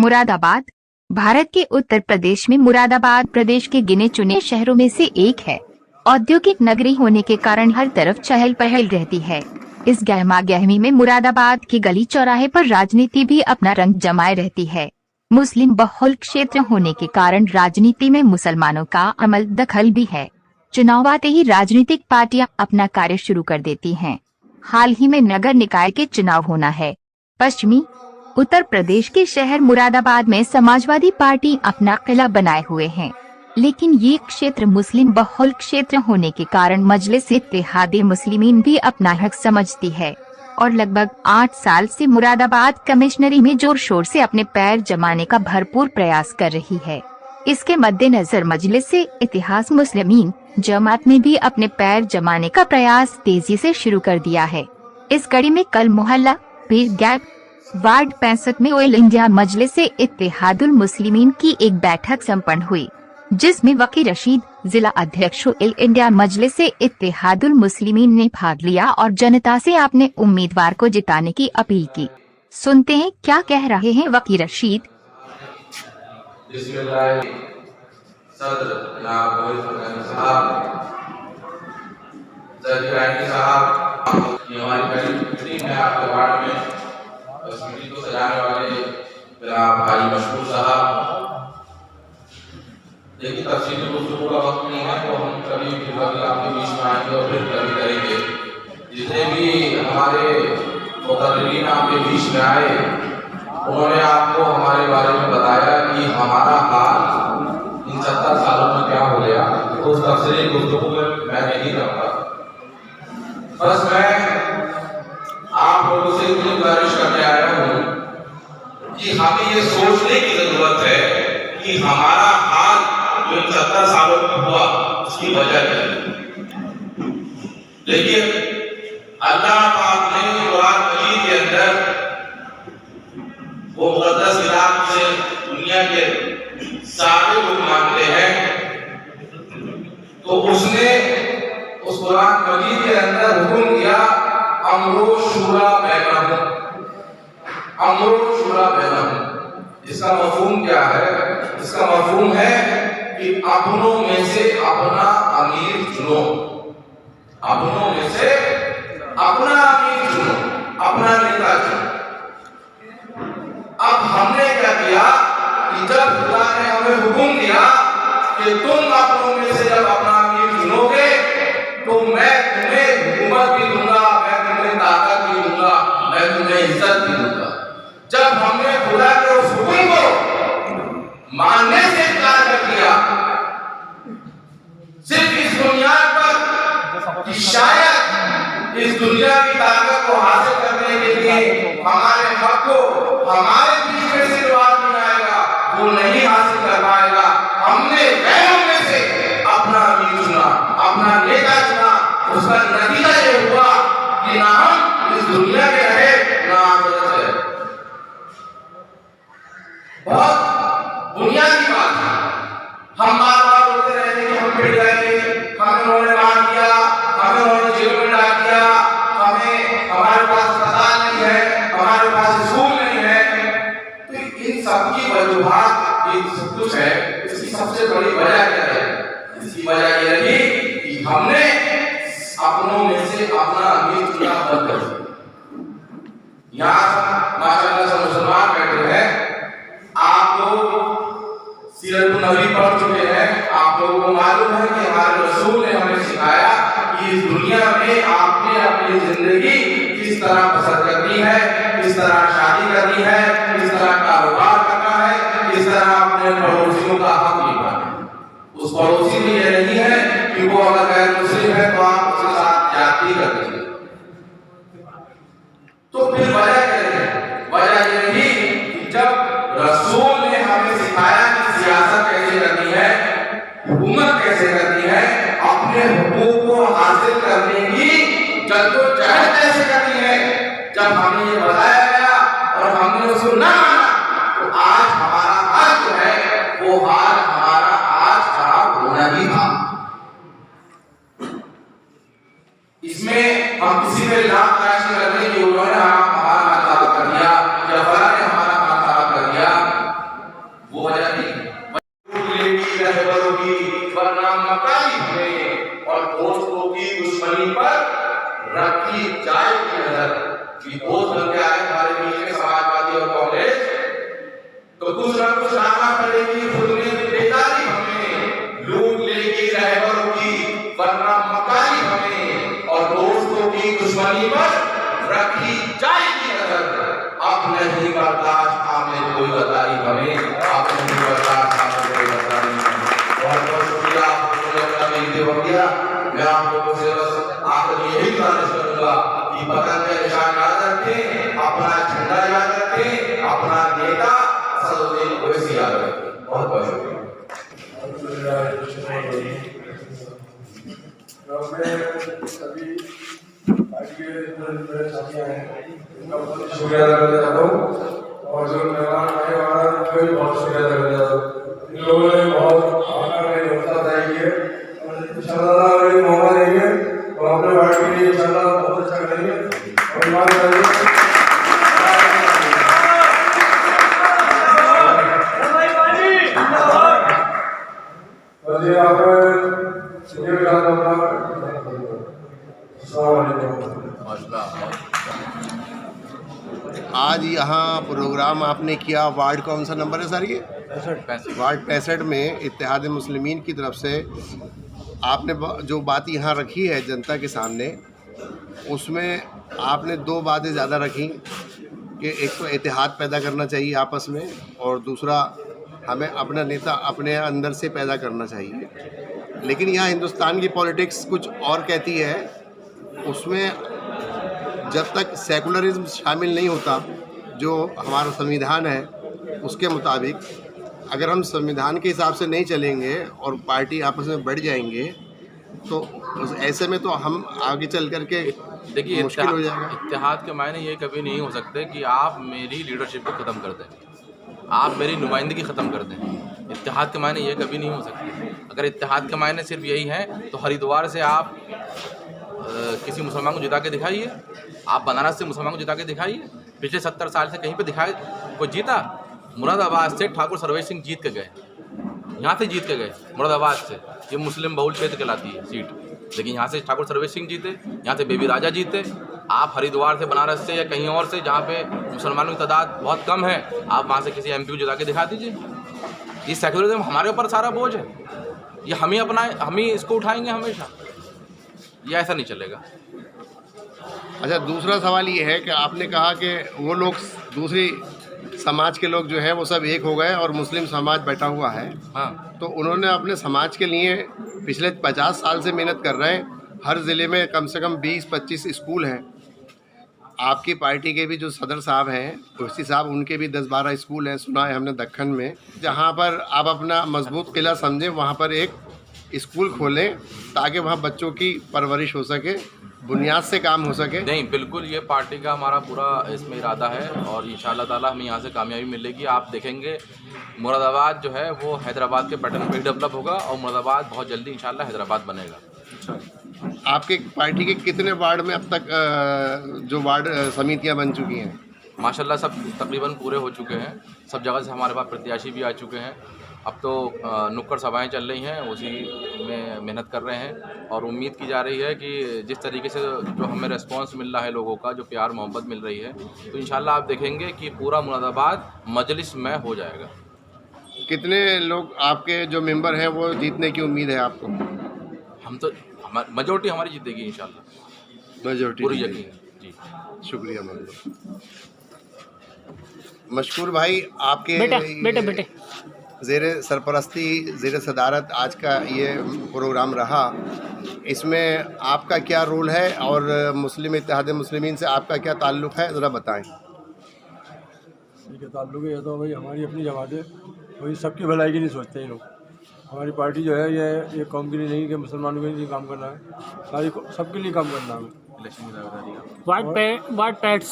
मुरादाबाद भारत के उत्तर प्रदेश में मुरादाबाद प्रदेश के गिने चुने शहरों में से एक है। औद्योगिक नगरी होने के कारण हर तरफ चहल पहल रहती है। इस गहमा गहमी में मुरादाबाद के गली चौराहे पर राजनीति भी अपना रंग जमाए रहती है। मुस्लिम बहुल क्षेत्र होने के कारण राजनीति में मुसलमानों का अमल दखल भी है। चुनाव आते ही राजनीतिक पार्टियां अपना कार्य शुरू कर देती हैं। हाल ही में नगर निकाय के चुनाव होना है। पश्चिमी उत्तर प्रदेश के शहर मुरादाबाद में समाजवादी पार्टी अपना किला बनाए हुए हैं, लेकिन ये क्षेत्र मुस्लिम बहुल क्षेत्र होने के कारण मजलिस-ए-इत्तेहाद मुस्लिमीन भी अपना हक समझती है और लगभग 8 साल से मुरादाबाद कमिश्नरी में जोर शोर से अपने पैर जमाने का भरपूर प्रयास कर रही है। इसके मद्देनजर मजलिस-ए-इत्तेहाद मुस्लिमीन जमात ने भी अपने पैर जमाने का प्रयास तेजी से शुरू कर दिया है। इस कड़ी में कल मोहल्ला पीर गैप वार्ड 65 में ऑल इंडिया मजलिस-ए-इत्तेहादुल मुस्लिमीन की एक बैठक संपन्न हुई, जिसमें वकील रशीद जिला अध्यक्ष ऑल इंडिया मजलिस-ए-इत्तेहादुल मुस्लिमीन ने भाग लिया और जनता से अपने उम्मीदवार को जिताने की अपील की। सुनते हैं क्या कह रहे हैं वकील रशीद। इस मीटिंग को सजाने वाले जनाब भाई मशहूर साहब, लेकिन तफसीली गुफ्तगू का वक्त नहीं है, तो हम कभी फिर आपके बीच में आएंगे और फिर कभी करेंगे। जितने भी हमारे मुक़र्रिरीन आपके बीच में आए, उन्होंने आपको हमारे बारे में बताया कि हमारा हाल इन 70 सालों में क्या हो गया। तो उस तफसीली गुफ्तगू में मैं नहीं करता। बस मैं आप लोगों से इतनी गुजारिश करने आया हूँ कि हमें ये सोचने की जरूरत है कि हमारा हाल जो इन 70 सालों में हुआ उसकी वजह क्या है। लेकिन अल्लाह पाक ने कुरान मजीद के अंदर वो मुक़द्दस किताब से दुनिया के सारे लोग मानते हैं, तो उसने उस कुरान मजीद के अंदर हुक्म दिया अमरो शूरा बैनहुम। अमरो शूरा बैनहुम, इसका मफहूम क्या है? इसका मफहूम है कि अपनों में से अपना अमीर चुनो। अपनों में से अपना अमीर चुनो, अपना नेता चुनो। अब हमने क्या किया कि जब खुदा ने हमें हुक्म दिया कि तुम अपनों में से जब अपना अमीर चुनोगे तो मैं तुम्हें हुकूमत भी दूंगा, मैं तुम्हें ताकत भी दूंगा, मैं तुम्हें इज्जत भी दूंगा। जब हमने खुदा के उस हुक्म को मानने से इनकार कर दिया, सिर्फ इस बुनियाद पर कि शायद इस दुनिया की ताकत को हासिल करने के लिए हमारे हक को हमारे बीच में से जो आदमी आएगा वो नहीं हासिल कर पाएगा, हमने गैरों में से अपना अमीर चुना, अपना नेता चुना। उसका नतीजा ये हुआ कि ना हम इस दुनिया के रहे ना आखिरत रहे। बहुत बुनियादी बात है। हम बार बार बोलते रहते कि हम पिट गए, हमें उन्होंने मार दिया, हमें उन्होंने जेल में डाल दिया, हमारे पास अस्पताल नहीं है, हमारे पास स्कूल नहीं है। तो इन सब की वजूहात ये सब कुछ है। इसकी सबसे बड़ी वजह क्या है? इसकी वजह ये रही कि हमने अपनों में से अपना अमीर चुना बंद कर दिया। यहाँ माशाअल्लाह सब मुसलमान बैठे हैं, आप लोग सीरत नबी पढ़ चुके हैं, आप लोगों को मालूम है कि हमारे रसूल ने हमें सिखाया कि इस दुनिया में आपने अपनी जिंदगी किस तरह बसर करनी है, किस तरह शादी करनी है, किस तरह कारोबार करना है, किस तरह अपने पड़ोसियों का हक निभाना है। उस पड़ोसी में यह नहीं है कि वो अगर गैर मुस्लिम है तो आप उसके साथ जाति कर देंगे। तो फिर वजह क्या है? वजह ये रही कि जब रसूल ने हमें सिखाया कि सियासत कैसे करनी है, हुकूमत कैसे करनी है, अपने हुकूक को हासिल करने की जद्दोजहद कैसे करनी है, जब हमें ये बताया गया और हमने उसको ना माना, तो आज हमारा हाल जो है वो हाल हमारा आज खराब होना ही था। इसमें हम किसी पे लाभ तलाश नहीं करते कि उन्होंने हमारा हाल खराब कर दिया या फला ने हमारा हाल खराब कर दिया। रखी जाएगी नजर कि दोस्त बन के आए हमारे बीच में समाजवादी और कांग्रेस, तो कुछ ना कुछ लाना पड़ेगी। खुद में बेदारी हमें लूट लेगी रहबरों की, वरना मकानी हमें, और दोस्तों की दुश्मनी पर रखी जाएगी नजर। अब नहीं बर्दाश्त हमें कोई गद्दारी हमें, अब नहीं बर्दाश्त हमें कोई गद्दारी। बहुत बहुत शुक्रिया आप लोगों ने अपना बेनती हो गया। मैं आप लोगों से बस आखिर यही गुजारिश करूंगा कि पतंग का निशान याद रखें, अपना झंडा याद रखें, अपना नेता सदुद्दीन ओवैसी याद रखें। बहुत बहुत शुक्रिया। शुक्रिया अदा करना चाहता हूँ, और जो मेहमान आने वाला है उनको भी बहुत शुक्रिया अदा करना चाहता हूँ। इन लोगों ने बहुत आकर हौसला अफजाई की है, और इंशाअल्लाह अगर मौका देंगे तो अपने पार्टी के लिए इंशाअल्लाह बहुत अच्छा करेंगे और ईमान करेंगे। और ये आज यहाँ प्रोग्राम आपने किया, वार्ड कौन सा नंबर है सर ये? वार्ड 65 में इत्तेहाद मुस्लिमीन की तरफ से आपने जो बात यहाँ रखी है जनता के सामने, उसमें आपने दो बातें ज़्यादा रखी कि एक तो इत्तेहाद पैदा करना चाहिए आपस में, और दूसरा हमें अपना नेता अपने अंदर से पैदा करना चाहिए। लेकिन यहाँ हिंदुस्तान की पॉलिटिक्स कुछ और कहती है, उसमें जब तक सेकुलरिज्म शामिल नहीं होता, जो हमारा संविधान है उसके मुताबिक अगर हम संविधान के हिसाब से नहीं चलेंगे और पार्टी आपस में बढ़ जाएंगे, तो ऐसे में तो हम आगे चल करके देखिए मुश्किल हो जाएगा। इत्तेहाद के मायने ये कभी नहीं हो सकते कि आप मेरी लीडरशिप को ख़त्म कर दें, आप मेरी नुमाइंदगी ख़त्म कर दें। इत्तेहाद के मायने ये कभी नहीं हो सकते। अगर इत्तेहाद के मायने सिर्फ यही है तो हरिद्वार से आप किसी मुसलमान को जिता के दिखाइए, आप बनारस से मुसलमान को जिता के दिखाइए। पिछले 70 साल से कहीं पे दिखाए कोई जीता? मुरादाबाद से ठाकुर सर्वेश सिंह जीत के गए, यहाँ से जीत के गए मुरादाबाद से, ये मुस्लिम बहुल क्षेत्र कहलाती है सीट, लेकिन यहाँ से ठाकुर सर्वेश सिंह जीते, यहाँ से बेबी राजा जीते। आप हरिद्वार से, बनारस से या कहीं और से जहाँ पे मुसलमानों की तादाद बहुत कम है, आप वहाँ से किसी MP को जिता के दिखा दीजिए। ये सेकुलरिज्म हमारे ऊपर सारा बोझ है, ये हम ही अपनाए, हम ही इसको उठाएंगे हमेशा, ये ऐसा नहीं चलेगा। अच्छा, दूसरा सवाल ये है कि आपने कहा कि वो लोग दूसरी समाज के लोग जो है वो सब एक हो गए और मुस्लिम समाज बैठा हुआ है। हाँ, तो उन्होंने अपने समाज के लिए पिछले 50 साल से मेहनत कर रहे हैं। हर ज़िले में कम से कम 20-25 स्कूल हैं। आपकी पार्टी के भी जो सदर साहब हैं, कुर्सी साहब, उनके भी 10-12 स्कूल हैं, सुना है हमने दक्खन में। जहाँ पर आप अपना मजबूत किला समझें, वहाँ पर एक स्कूल खोलें ताकि वहाँ बच्चों की परवरिश हो सके, बुनियाद से काम हो सके। नहीं, बिल्कुल ये पार्टी का हमारा पूरा इसमें इरादा है और इंशाल्लाह ताला हमें यहाँ से कामयाबी मिलेगी। आप देखेंगे मुरादाबाद जो है वो हैदराबाद के पैटर्न पे डेवलप होगा और मुरादाबाद बहुत जल्दी इंशाल्लाह हैदराबाद बनेगा। आपके पार्टी के कितने वार्ड में अब तक जो वार्ड समितियाँ बन चुकी हैं? माशाल्लाह सब तकरीबन पूरे हो चुके हैं, सब जगह से हमारे पास प्रत्याशी भी आ चुके हैं। अब तो नुक्कड़ सभाएं चल रही हैं, उसी में मेहनत कर रहे हैं और उम्मीद की जा रही है कि जिस तरीके से जो हमें रिस्पांस मिल रहा है लोगों का, जो प्यार मोहब्बत मिल रही है, तो इंशाल्लाह आप देखेंगे कि पूरा मुरादाबाद मजलिस में हो जाएगा। कितने लोग आपके जो मेंबर हैं वो जीतने की उम्मीद है आपको? हम तो मेजोरिटी हमारी जीतेगी इंशाल्लाह, मेजोरिटी पूरी यकीन है जी। शुक्रिया मशकूर भाई, आपके बेटे ज़ेर सरपरस्ती, ज़ेर सदारत आज का ये प्रोग्राम रहा, इसमें आपका क्या रोल है और मुस्लिम इत्तेहाद मुस्लिमीन से आपका क्या ताल्लुक़ है, ज़रा बताएं। ठीक है, ताल्लुक़ है तो भाई हमारी अपनी जमात है, वही सबकी भलाई की नहीं सोचते हैं लोग। हमारी पार्टी जो है ये कौम के लिए नहीं कि मुसलमानों के लिए काम करना है, सारी सबके लिए काम करना है। वार्ड 65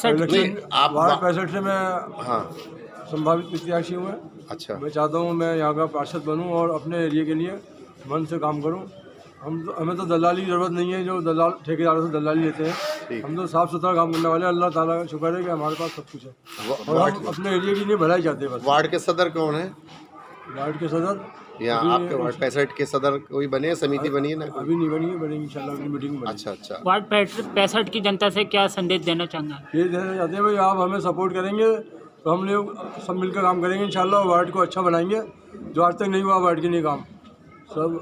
से मैं हाँ संभावित प्रत्याशी हूँ। अच्छा, मैं चाहता हूँ मैं यहाँ का पार्षद बनूँ और अपने एरिया के लिए मन से काम करूँ। हमें तो दलाली की ज़रूरत नहीं है, जो दलाल ठेकेदारों से दलाली लेते हैं। हम तो साफ़ सुथरा काम करने वाले हैं। अल्लाह ताला का शुक्र है कि हमारे पास सब कुछ है और हम अपने एरिया के लिए भलाई चाहते हैं बस। वार्ड के सदर कौन है? वार्ड के सदर यहाँ आपके वार्ड 65 के सदर कोई बने, समिति बनी है ना? अभी नहीं बनी है, बनेगी इंशाल्लाह, अगली मीटिंग में बनेगी। अच्छा अच्छा। वार्ड 65 की जनता से क्या संदेश देना चाहेंगे? ये देना चाहते हैं भाई, आप हमें सपोर्ट करेंगे तो हम लोग सब मिलकर काम करेंगे इंशाल्लाह, वार्ड को अच्छा बनाएंगे। जो आज तक नहीं हुआ वार्ड के नहीं काम, सब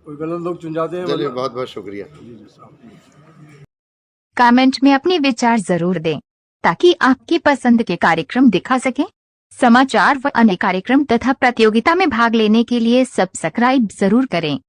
कोई गलत लोग चुन जाते हैं। चलिए बहुत बहुत शुक्रिया। कमेंट में अपने विचार जरूर दें ताकि आपकी पसंद के कार्यक्रम दिखा सकें। समाचार व अन्य कार्यक्रम तथा प्रतियोगिता में भाग लेने के लिए सब्सक्राइब जरूर करें।